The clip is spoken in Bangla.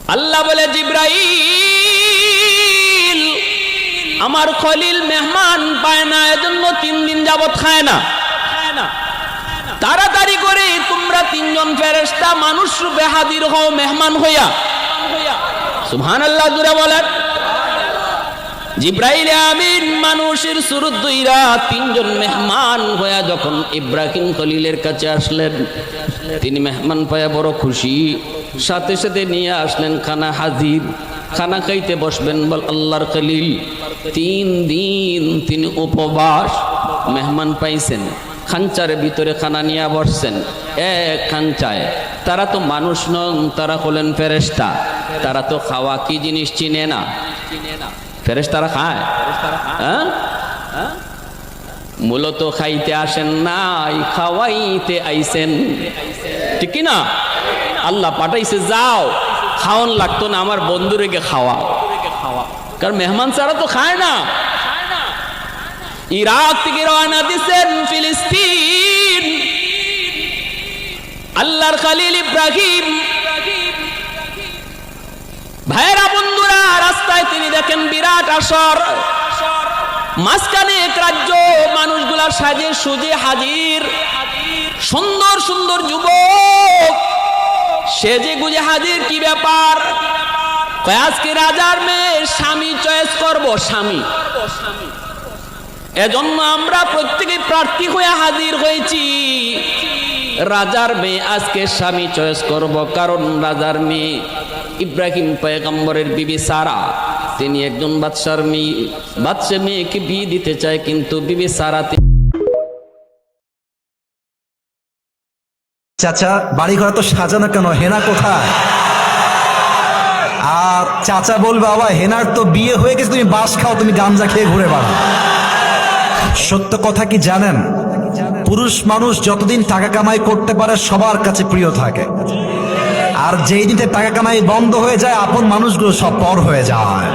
আল্লাহ বলে, জিব্রাইল আমার খলিল মেহমান পায় না, এজন্য 3 দিন যাবত খায় না। তাড়াতাড়ি করে তোমরা 3 জন ফেরেশতা মানুষ রূপে হাজির হও মেহমান হইয়া। সুবহানাল্লাহ জুড়ে বলেন। জিব্রাইল আমিন মানুষের সুরত দুইরা 3 জন মেহমান হইয়া যখন ইব্রাহিম খলিলের কাছে আসলেন, তিনি মেহমান পায়া বড় খুশি, সাথে সাথে নিয়ে আসলেন খানা হাজির। খানা খাইতে বসবেন বল আল্লাহর খলিল 3 দিন তিনি উপবাস, মেহমান পাইছেন, খাঞ্চারের ভিতরে খানা নিয়ে বসছেন এক খাঞ্চায়। তারা তো মানুষ নন, তারা হলেন ফেরেশতা, তারা তো খাওয়া কি জিনিস চিনে না। ফেরেশতারা খায়? হ্যাঁ, মূলত খাইতে আসেন নাই, খাওয়াইতে আইছেন, ঠিক কি না? আল্লাহ পাঠাইছে, যাও খাওয়ান লাগতো না, আমার বন্ধুরেকে খাওয়া, কারণ মেহমান ছাড়া তো খায় না। ইরাক থেকে রওনা দিছেন ফিলিস্তিন, আল্লাহর খলিল ইব্রাহিম। ভাইরা বন্ধুরা, রাস্তায় তিনি দেখেন বিরাট আসর, মাঝখানে এক রাজ্য, মানুষগুলা সাজে সুজে হাজির, সুন্দর সুন্দর যুবক সেজে গুজে হাজির। কি ব্যাপার? আজকে রাজার মেয়ে স্বামী চয়েস করব, স্বামী। এজন্য আমরা প্রত্যেকে প্রার্থী হয়ে হাজির হয়েছি। রাজার মেয়ে আজকে স্বামী চয়েস করব, কারণ রাজার মেয়ে ইব্রাহিম পয়গম্বরের বিবি সারা, তিনি একজন বাদশার মেয়ে, বাদশা মেয়েকে বিয়ে দিতে চায়, কিন্তু বিবি সারা। চাচা বাড়ি ঘর তো সাজানো কেন, হেনা কোথায়? আর চাচা বলবে, বাবা হেনার তো বিয়ে হয়ে গেছে, তুমি বাস খাও, তুমি গাঞ্জা খেয়ে ঘুরে বেড়াও। সত্য কথা কি জানেন? পুরুষ মানুষ যতদিন টাকা কামাই করতে পারে সবার কাছে প্রিয় থাকে, আর যেই দিন টাকা কামাই বন্ধ হয়ে যায় আপন মানুষগুলো সব পর হয়ে যায়।